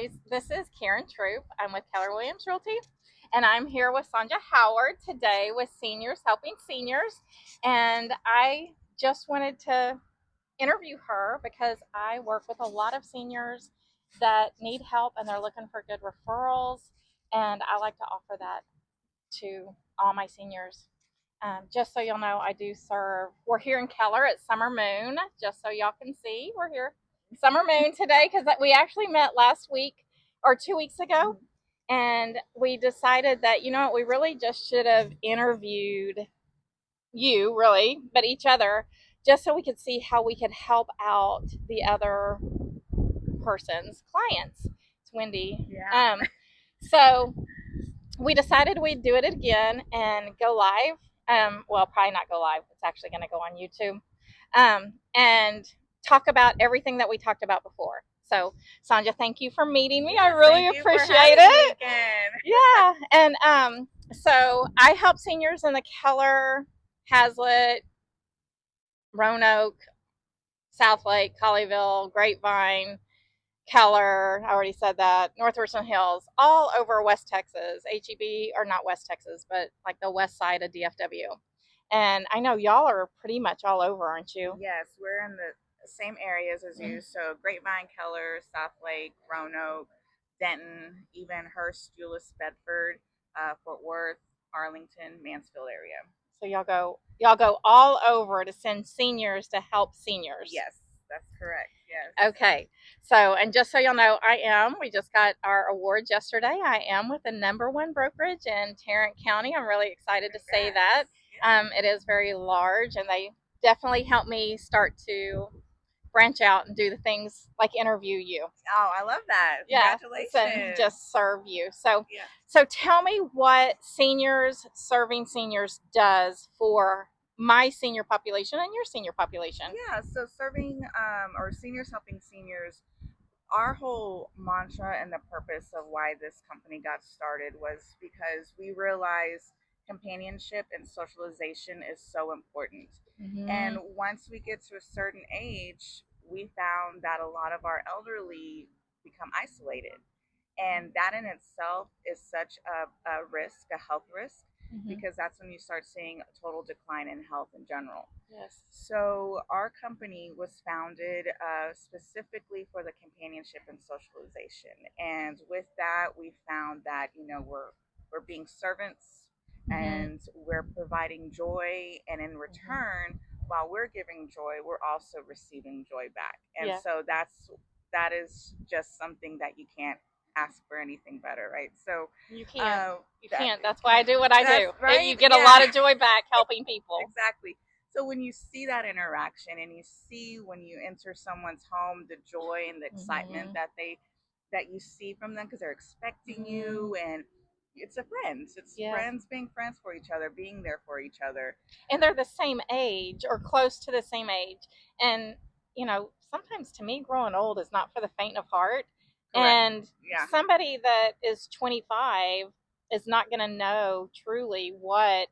guys. This is Karen Troop. I'm with Keller Williams Realty, and I'm here with Sonja Howard today with Seniors Helping Seniors. And I just wanted to interview her because I work with a lot of seniors that need help and they're looking for good referrals. And I like to offer that to all my seniors. Just so y'all know, I do serve. We're here in Keller at Summer Moon, just so y'all can see. We're here Summer Moon today because we actually met last week or 2 weeks ago, and we decided that, you know what, we really just should have interviewed you, really, but each other, just so we could see how we could help out the other person's clients. It's windy. Yeah. So we decided we'd do it again and go live. Well, probably not go live. It's actually going to go on YouTube. And talk about everything that we talked about before. So, Sonja, thank you for meeting me. I really appreciate it. Yeah. And so I help seniors in the Keller, Hazlitt, Roanoke, Southlake, Colleyville, Grapevine, Keller, I already said that, North Richland Hills, all over West Texas, HEB, or not West Texas, but like the west side of DFW. And I know y'all are pretty much all over, aren't you? Yes, we're in the same areas as you. So Grapevine, Keller, Southlake, Roanoke, Denton, even Hurst, Euless, Bedford, Fort Worth, Arlington, Mansfield area. So y'all go all over to send seniors to help seniors. Yes, that's correct. Yes. Okay. So, and just so y'all know, we just got our awards yesterday. I am with the #1 brokerage in Tarrant County. I'm really excited to say that. It is very large, and they definitely helped me start to branch out and do the things like interview you. Oh, I love that. Yeah, Congratulations. and just serve you. So tell me what serving seniors does for my senior population and your senior population. Yeah, so serving or seniors helping seniors, our whole mantra and the purpose of why this company got started was because we realized companionship and socialization is so important. And once we get to a certain age, we found that a lot of our elderly become isolated. And that in itself is such a risk, a health risk, because that's when you start seeing a total decline in health in general. Yes. So our company was founded specifically for the companionship and socialization. And with that, we found that, we're being servants and we're providing joy. And in return, while we're giving joy, we're also receiving joy back. And so that is just something that you can't ask for anything better, right? So you can't. That's why I do what I do. Right? You get a lot of joy back helping people. Exactly. So when you see that interaction and you see when you enter someone's home, the joy and the excitement that you see from them because they're expecting you, and it's friends being friends for each other, being there for each other. And they're the same age or close to the same age. And, sometimes to me, growing old is not for the faint of heart. Correct. And somebody that is 25 is not going to know truly what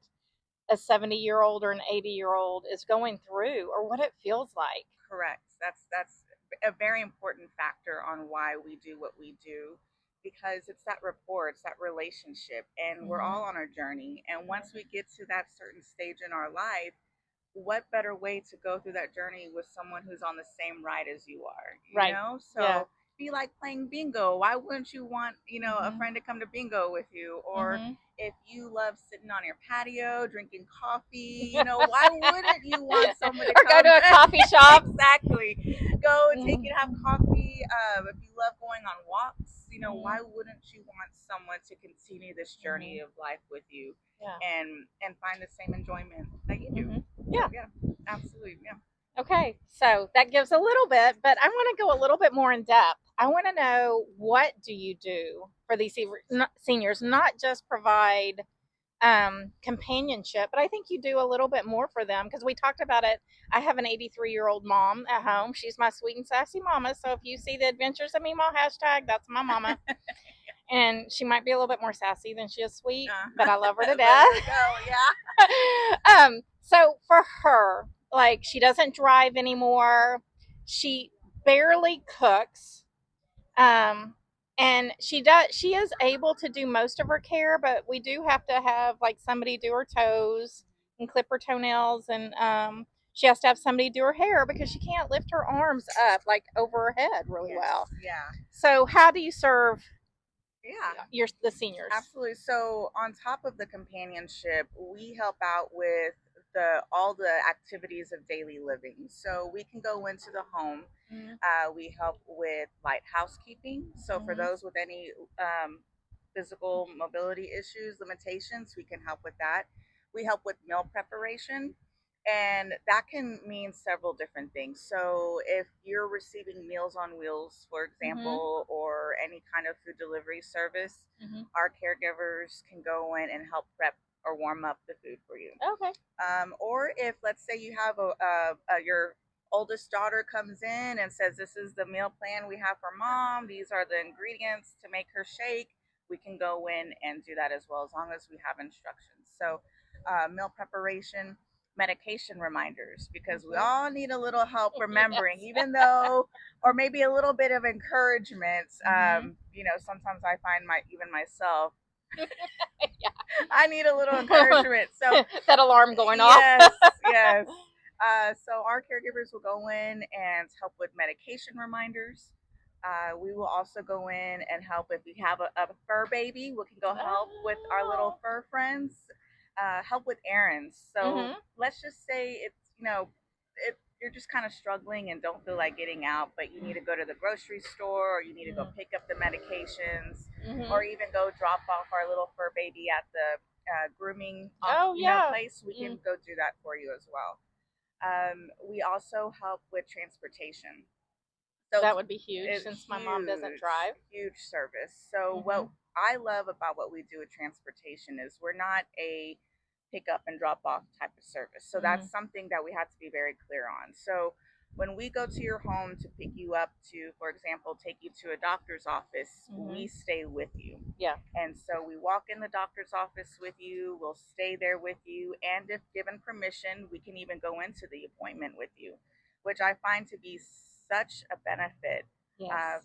a 70-year-old or an 80-year-old is going through or what it feels like. Correct. That's a very important factor on why we do what we do, because it's that rapport, it's that relationship, and we're all on our journey. And once we get to that certain stage in our life, what better way to go through that journey with someone who's on the same ride as you are, you know? So be like playing bingo. Why wouldn't you want, a friend to come to bingo with you? Or if you love sitting on your patio, drinking coffee, why wouldn't you want someone to or come go to a coffee shop? Exactly. Go and take it, have coffee. If you love going on walks, why wouldn't you want someone to continue this journey of life with you and find the same enjoyment that you do? Yeah. Yeah, absolutely. Yeah. Okay, so that gives a little bit, but I want to go a little bit more in depth. I want to know, what do you do for these seniors? Not just provide companionship, but I think you do a little bit more for them, because we talked about it. I have an 83-year-old mom at home. She's my sweet and sassy mama. So if you see the Adventures of Meemaw hashtag, that's my mama. And she might be a little bit more sassy than she is sweet, but I love her to death. So for her, like, she doesn't drive anymore. She barely cooks. And she is able to do most of her care, but we do have to have like somebody do her toes and clip her toenails, and she has to have somebody do her hair because she can't lift her arms up like over her head really Yes. well. Yeah. So how do you serve Yeah. the seniors? Absolutely. So on top of the companionship, we help out with all the activities of daily living. So we can go into the home. We help with light housekeeping. So for those with any physical mobility issues, limitations, we can help with that. We help with meal preparation. And that can mean several different things. So, if you're receiving Meals on Wheels, for example, or any kind of food delivery service, our caregivers can go in and help prep or warm up the food for you. Okay. Or if, let's say, you have your oldest daughter comes in and says, "This is the meal plan we have for mom. These are the ingredients to make her shake." We can go in and do that as well, as long as we have instructions. So, meal preparation, medication reminders, because we all need a little help remembering, Yes. even though, or maybe a little bit of encouragement. Sometimes I find even myself, Yeah. I need a little encouragement. So that alarm going yes, off. yes. So our caregivers will go in and help with medication reminders. We will also go in and help if we have a fur baby. We can go help with our little fur friends. Help with errands. So let's just say you're just kind of struggling and don't feel like getting out, but you need to go to the grocery store, or you need to go pick up the medications, or even go drop off our little fur baby at the grooming place. We can go do that for you as well. We also help with transportation. So that would be huge since my mom doesn't drive. Huge service. So what I love about what we do with transportation is we're not a pick up and drop off type of service. So that's something that we have to be very clear on. So when we go to your home to pick you up to, for example, take you to a doctor's office, we stay with you. Yeah. And so we walk in the doctor's office with you, we'll stay there with you, and if given permission, we can even go into the appointment with you, which I find to be such a benefit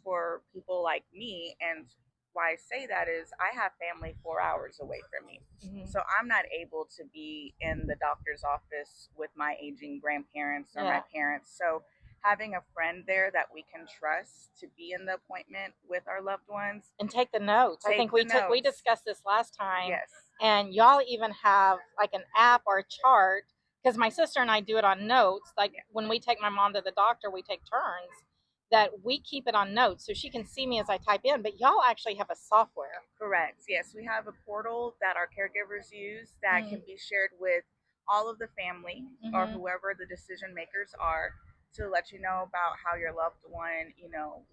for people like me. And why I say that is I have family 4 hours away from me. So I'm not able to be in the doctor's office with my aging grandparents or my parents. So having a friend there that we can trust to be in the appointment with our loved ones and take the notes. I think we discussed this last time. Yes. And y'all even have like an app or a chart, because my sister and I do it on notes. Like when we take my mom to the doctor, we take turns, that we keep it on notes so she can see me as I type in. But y'all actually have a software. Correct. Yes, we have a portal that our caregivers use that can be shared with all of the family or whoever the decision makers are, to let you know about how your loved one,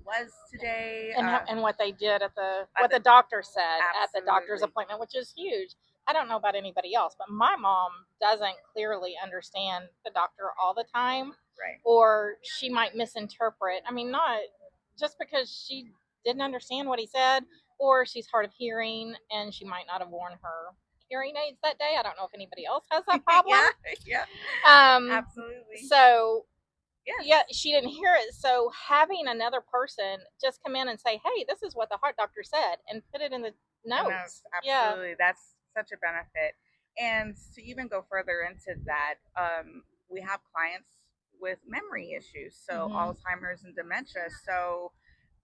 was today, and what they did at the doctor said at the doctor's appointment, which is huge. I don't know about anybody else, but my mom doesn't clearly understand the doctor all the time, right? Or she might misinterpret. I mean, not just because she didn't understand what he said, or she's hard of hearing and she might not have worn her hearing aids that day. I don't know if anybody else has that problem. Yeah. Absolutely. So yeah, she didn't hear it. So having another person just come in and say, "Hey, this is what the heart doctor said," and put it in the notes. Absolutely. That's such a benefit. And to even go further into that, we have clients with memory issues, so Alzheimer's and dementia. So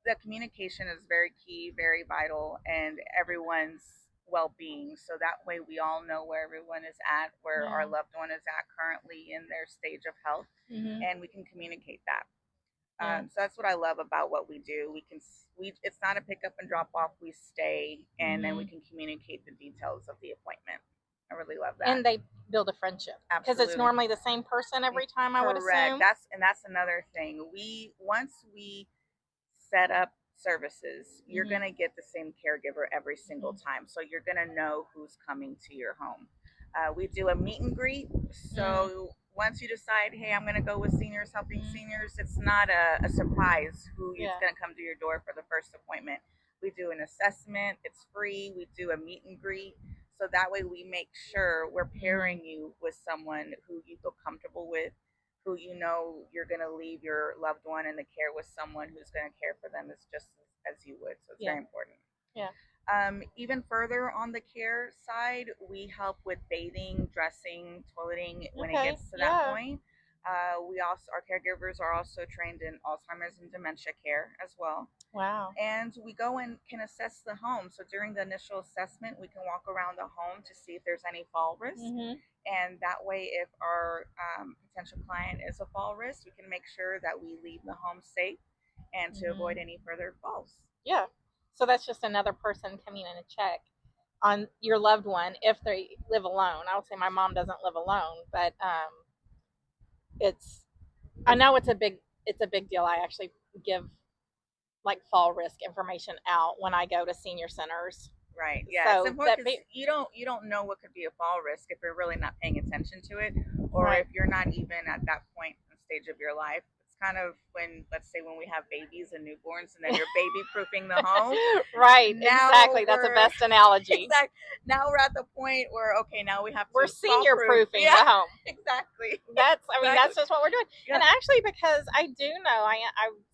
the communication is very key, very vital, and everyone's well-being. So that way we all know where everyone is at, where our loved one is at currently in their stage of health, and we can communicate that. So that's what I love about what we do. It's not a pick up and drop off. We stay, and then we can communicate the details of the appointment. I really love that. And they build a friendship, because it's normally the same person every time. I would assume. That's another thing. Once we set up services, you're going to get the same caregiver every single time. So you're going to know who's coming to your home. We do a meet and greet. So once you decide, hey, I'm going to go with Seniors Helping Seniors, it's not a surprise who is going to come to your door for the first appointment. We do an assessment. It's free. We do a meet and greet. So that way we make sure we're pairing you with someone who you feel comfortable with, who you know you're going to leave your loved one in the care with someone who's going to care for them as just as you would. So it's Yeah. very important. Yeah. Even further on the care side, we help with bathing, dressing, toileting when it Okay. gets to that Yeah. point. We also, our caregivers are also trained in Alzheimer's and dementia care as well. Wow. And we go and can assess the home. So during the initial assessment, we can walk around the home to see if there's any fall risk. And that way, if our potential client is a fall risk, we can make sure that we leave the home safe and to avoid any further falls. Yeah. So that's just another person coming in to check on your loved one if they live alone. I would say my mom doesn't live alone, but I know it's a big deal. I actually give like fall risk information out when I go to senior centers. Right. Yeah. So it's important because you don't know what could be a fall risk if you're really not paying attention to it, or if you're not even at that point in the stage of your life. It's kind of when, let's say, when we have babies and newborns, and then you're baby proofing the home. Right. Now exactly. That's the best analogy. Exactly. Now we're at the point where now we have to we're senior proofing the home. Exactly. That's that's just what we're doing. Yeah. And actually, because I do know I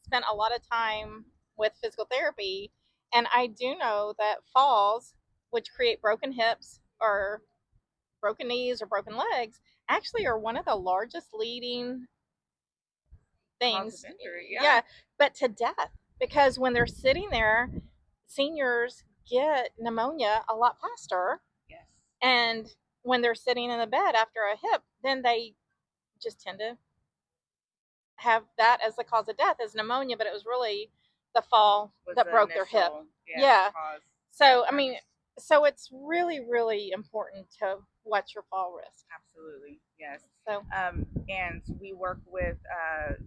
spent a lot of time with physical therapy, and I do know that falls, which create broken hips or broken knees or broken legs, actually are one of the largest leading things. Yeah. But to death, because when they're sitting there, seniors get pneumonia a lot faster. Yes. And when they're sitting in the bed after a hip, then they just tend to have that as the cause of death, as pneumonia, but it was really the fall that broke their hip. Yeah. So, I mean, so it's really, really important to watch your fall risk. Absolutely. Yes. So, and we work with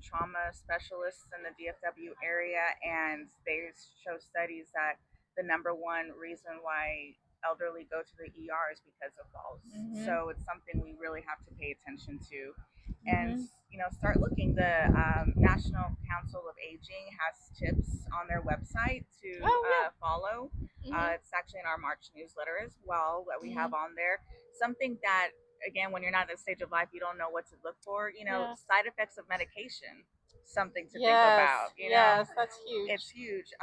trauma specialists in the DFW area, and they show studies that the number one reason why elderly go to the ER is because of falls. So it's something we really have to pay attention to. And start looking. The National Council of Aging has tips on their website to follow. It's actually in our March newsletter as well that we have on there. Something that, again, when you're not at a stage of life, you don't know what to look for. Side effects of medication, something to think about. Yes, that's huge. It's huge.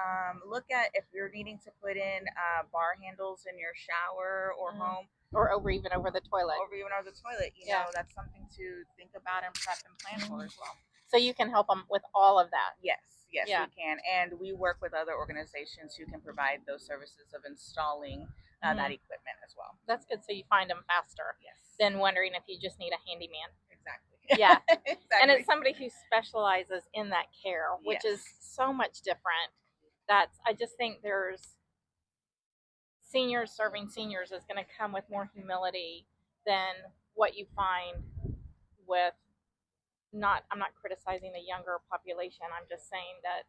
Look at if you're needing to put in bar handles in your shower or home. Or even over the toilet. That's something to think about and prep and plan for as well. So you can help them with all of that. Yes, we can. And we work with other organizations who can provide those services of installing that equipment as well. That's good. So you find them faster than wondering if you just need a handyman. Exactly. Yeah. Exactly. And it's somebody who specializes in that care, which is so much different. I just think there's seniors serving seniors is going to come with more humility than what you find with I'm not criticizing the younger population. I'm just saying that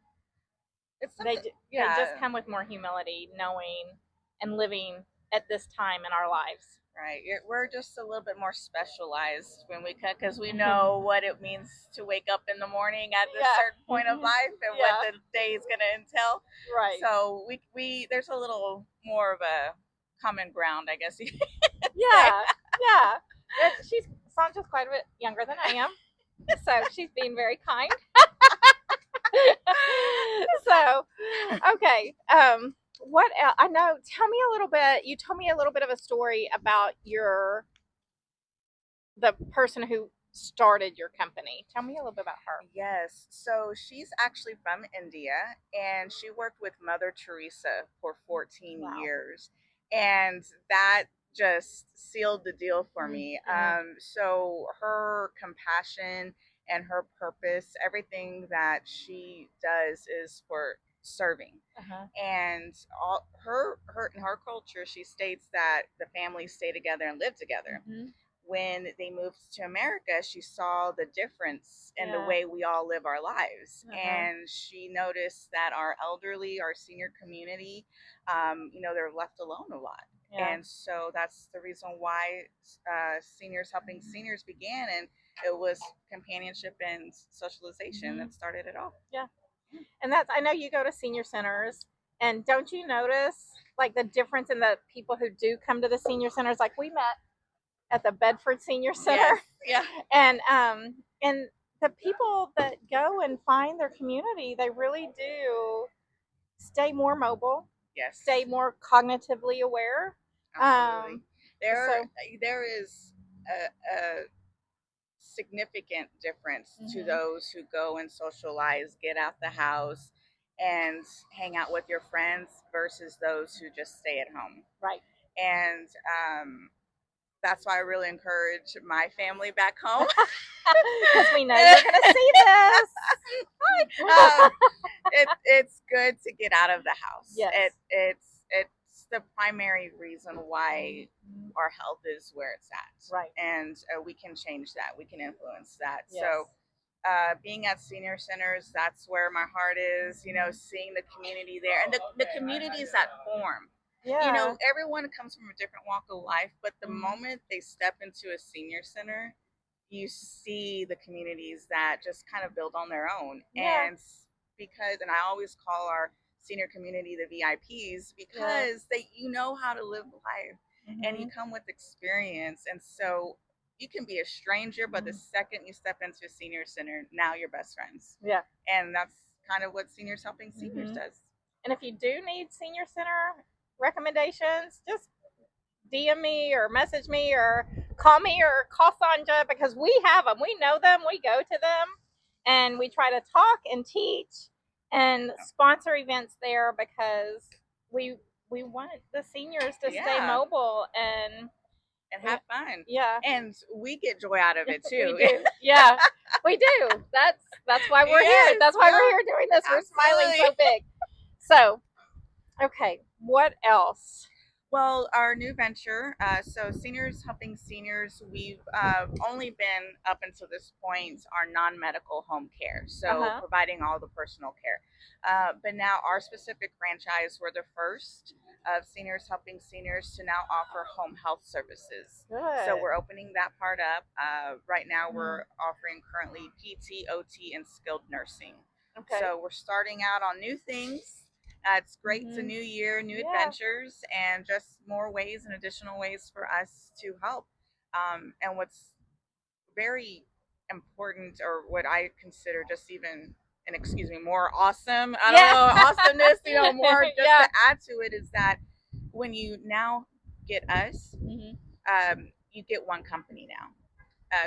they just come with more humility, knowing and living at this time in our lives. Right. We're just a little bit more specialized when we cut, because we know what it means to wake up in the morning at a certain point of life and what the day is going to entail. Right. So we there's a little more of a common ground, I guess. Yeah. Sonja's quite a bit younger than I am, so she's being very kind. So, okay. What else? I know. Tell me a little bit. You told me a little bit of a story about the person who started your company. Tell me a little bit about her. Yes. So she's actually from India, and she worked with Mother Teresa for 14 years. And that just sealed the deal for me. So her compassion and her purpose, everything that she does is for serving. And all in her culture, she states that the families stay together and live together. When they moved to America, she saw the difference in the way we all live our lives. And she noticed that our elderly, our senior community, they're left alone a lot. And so that's the reason why Seniors Helping Seniors began. And it was companionship and socialization that started it all. Yeah. And I know you go to senior centers, and don't you notice like the difference in the people who do come to the senior centers? Like we met at the Bedford Senior Center. Yeah. And the people that go and find their community, they really do stay more mobile, Yes. stay more cognitively aware. Absolutely. So There is a significant difference to Mhm. those who go and socialize, get out the house, and hang out with your friends versus those who just stay at home. right. And that's why I really encourage my family back home. Because we know you're going to see this. It's good to get out of the house. Yes. It's the primary reason why our health is where it's at. Right. And we can change that. We can influence that. Yes. So being at senior centers, that's where my heart is, you know, seeing the community there and the communities that form. Yeah. You know, everyone comes from a different walk of life, but the moment they step into a senior center, you see the communities that just kind of build on their own. Yeah. And I always call our senior community the VIPs because you know how to live life and you come with experience. And so you can be a stranger, but the second you step into a senior center, now you're best friends. Yeah. And that's kind of what Seniors Helping Seniors does. And if you do need senior center recommendations, just DM me or message me or call me or call Sonja, because we have them. We know them. We go to them and we try to talk and teach and sponsor events there because we want the seniors to stay mobile and have fun. Yeah. And we get joy out of it too. We do. Yeah, we do. That's why we're here. That's why we're here doing this. Absolutely. We're smiling so big. So, okay, what else? Well, our new venture, so Seniors Helping Seniors, we've only been up until this point our non-medical home care, so providing all the personal care. But now our specific franchise, we're the first of Seniors Helping Seniors to now offer home health services. Good. So we're opening that part up. Right now we're offering currently PT, OT, and skilled nursing. Okay. So we're starting out on new things. It's great. It's a new year, new adventures, and just more ways and additional ways for us to help. And what's very important, or what I consider just even, and excuse me, more awesome, I don't know, awesomeness, you know, more just to add to it, is that when you now get us, you get one company now.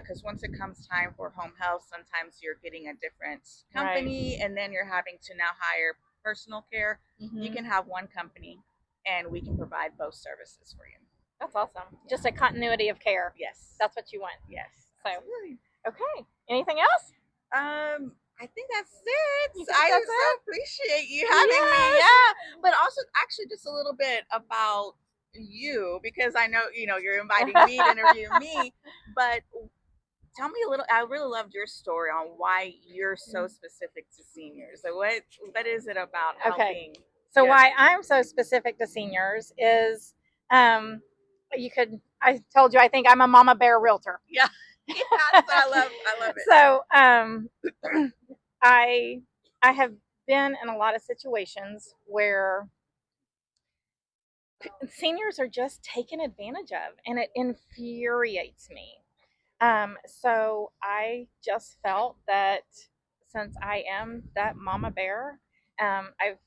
Because once it comes time for home health, sometimes you're getting a different company, and then you're having to now hire personal care. You can have one company and we can provide both services for you. That's awesome. Just a continuity of care. Yes. That's what you want. Yes. So, okay. Anything else? I think that's it. I so appreciate you having me. Yeah. But also actually just a little bit about you, because I know, you know, you're inviting me to interview me, but tell me a little. I really loved your story on why you're so specific to seniors. So what is it about helping? Okay. So why I'm so specific to seniors is, I told you I think I'm a mama bear realtor. Yeah. Yes, I love it. So I have been in a lot of situations where seniors are just taken advantage of, and it infuriates me. So I just felt that since I am that mama bear, I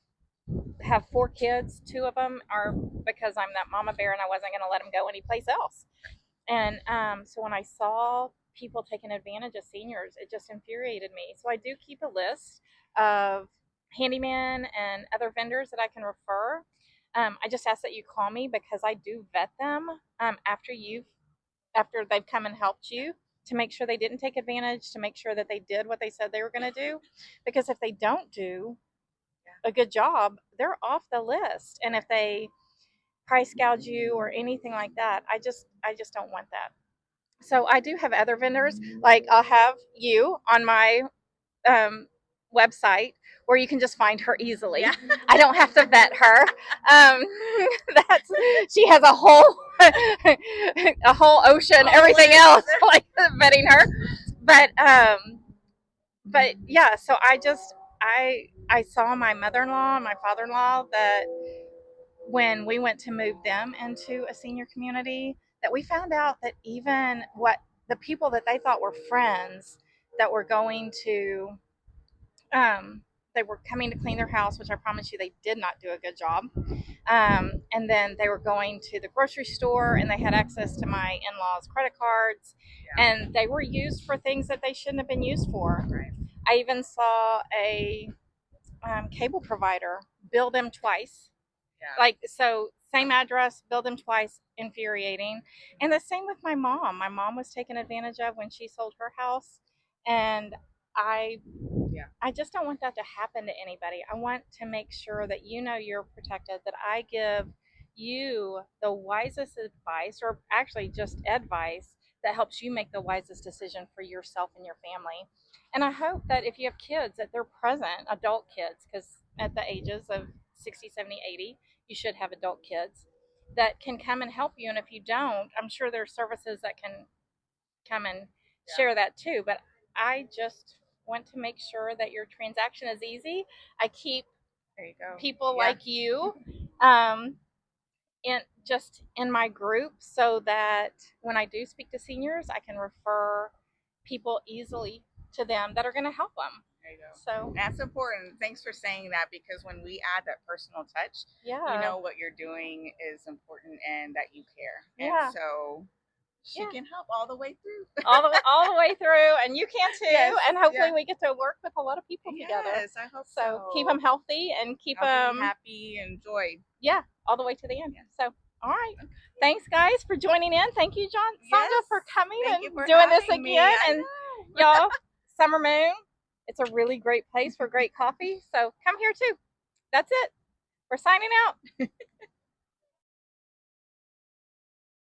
have 4 kids. 2 of them are because I'm that mama bear and I wasn't going to let them go anyplace else. And so when I saw people taking advantage of seniors, it just infuriated me. So I do keep a list of handyman and other vendors that I can refer. I just ask that you call me because I do vet them after they've come and helped you, to make sure they didn't take advantage, to make sure that they did what they said they were going to do. Because if they don't do a good job, they're off the list. And if they price gouge you or anything like that, I just don't want that. So I do have other vendors. Like I'll have you on my website where you can just find her easily. Yeah. I don't have to vet her. She has a whole ocean, everything else, like vetting her. But yeah, so I saw my mother-in-law and my father-in-law that when we went to move them into a senior community, that we found out that even what the people that they thought were friends, that were going to, they were coming to clean their house, which I promise you they did not do a good job. And then they were going to the grocery store and they had access to my in-laws' credit cards, and they were used for things that they shouldn't have been used for. Right. I even saw a cable provider bill them twice. Yeah. Like, so same address, bill them twice, infuriating. And the same with my mom. My mom was taken advantage of when she sold her house, and I just don't want that to happen to anybody. I want to make sure that you know you're protected, that I give you the wisest advice, or actually just advice that helps you make the wisest decision for yourself and your family. And I hope that if you have kids, that they're present, adult kids, because at the ages of 60, 70, 80, you should have adult kids that can come and help you. And if you don't, I'm sure there's services that can come and share that too. But I just want to make sure that your transaction is easy. I keep people like you in my group, so that when I do speak to seniors, I can refer people easily to them that are going to help them. There you go. So that's important. Thanks for saying that, because when we add that personal touch, you know what you're doing is important and that you care. And so she can help all the way through. all the way through, and you can too. Yes, and hopefully we get to work with a lot of people together. Yes, I hope so. So keep them healthy and keep them happy and joy. Yeah, all the way to the end. So, all right. Thanks, guys, for joining in. Thank you, Sonja, for coming and doing this again. And y'all, Summer Moon, it's a really great place for great coffee. So come here too. That's it. We're signing out.